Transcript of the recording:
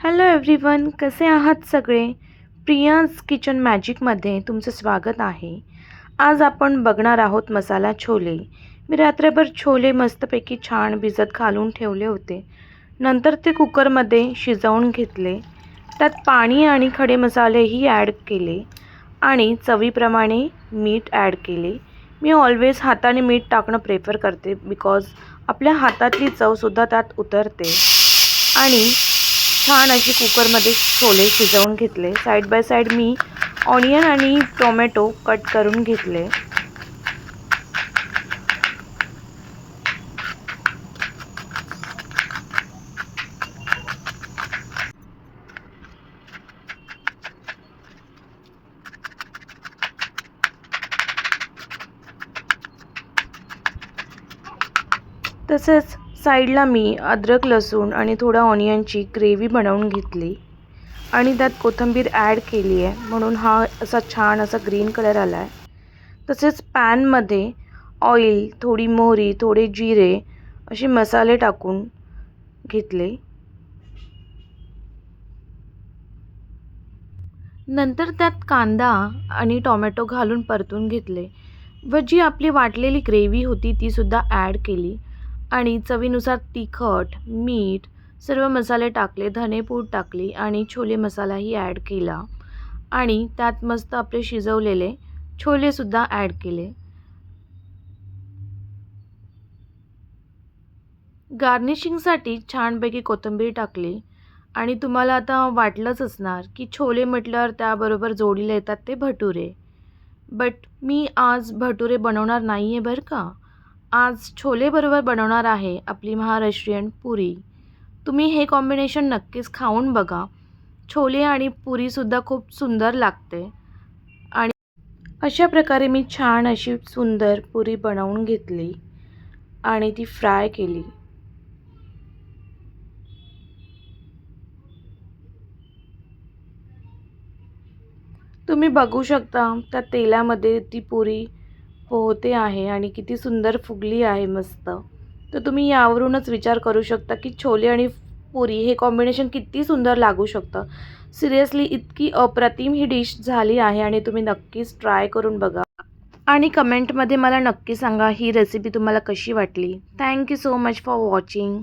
Hello everyone, कसे आहात सगळे? प्रियाज किचन मॅजिकमध्ये तुमचं स्वागत आहे. आज आपण बघणार आहोत मसाला छोले. मी रात्रभर छोले मस्तपैकी छान भिजत घालून ठेवले होते. नंतर ते कुकरमध्ये शिजवून घेतले. त्यात पाणी आणि खडे मसालेही ॲड केले आणि चवीप्रमाणे मीठ ॲड केले. मी ऑलवेज हाताने मीठ टाकणं प्रेफर करते बिकॉज आपल्या हातातली चवसुद्धा त्यात उतरते. आणि छान अशी कुकरमध्ये छोले शिजवून घेतले. Side by side me onion आणि टोमॅटो कट करून घेतले. तसेच साईडला मी अद्रक लसूण आणि थोडा ऑनियनची ग्रेव्ही बनवून घेतली आणि त्यात कोथिंबीर ॲड केली आहे, म्हणून हा असा छान असा ग्रीन कलर आला आहे. तसेच पॅनमध्ये ऑइल, थोडी मोहरी, थोडे जिरे असे मसाले टाकून घेतले. नंतर त्यात कांदा आणि टोमॅटो घालून परतून घेतले व जी आपली वाटलेली ग्रेव्ही होती तीसुद्धा ॲड केली आणि चवीनुसार तिखट, मीठ, सर्व मसाले टाकले, धनेपूड टाकली आणि छोले मसालाही ॲड केला आणि त्यात मस्त आपले शिजवलेले छोलेसुद्धा ॲड केले. गार्निशिंगसाठी छानपैकी कोथिंबीर टाकली आणि तुम्हाला आता वाटलंच असणार की छोले म्हटल्यावर त्याबरोबर जोडीला येतात ते भटुरे. बट मी आज भटुरे बनवणार नाही आहे बरं का. आज छोलेबरोबर बनवणार आहे आपली महाराष्ट्रीयन पुरी. तुम्ही हे कॉम्बिनेशन नक्कीच खाऊन बघा. छोले आणि पुरीसुद्धा खूप सुंदर लागते. आणि अशा प्रकारे मी छान अशी सुंदर पुरी बनवून घेतली आणि ती फ्राय केली. तुम्ही बघू शकता त्या तेलामध्ये ती पुरी पोहते आहे आणि किती सुंदर फुगली आहे मस्त. तर तुम्ही यावरूनच विचार करू शकता की छोले आणि पुरी हे कॉम्बिनेशन किती सुंदर लागू शकतं. सिरियसली इतकी अप्रतिम ही डिश झाली आहे आणि तुम्ही नक्कीच ट्राय करून बघा आणि कमेंटमध्ये मला नक्की सांगा ही रेसिपी तुम्हाला कशी वाटली. Thank you so much for watching.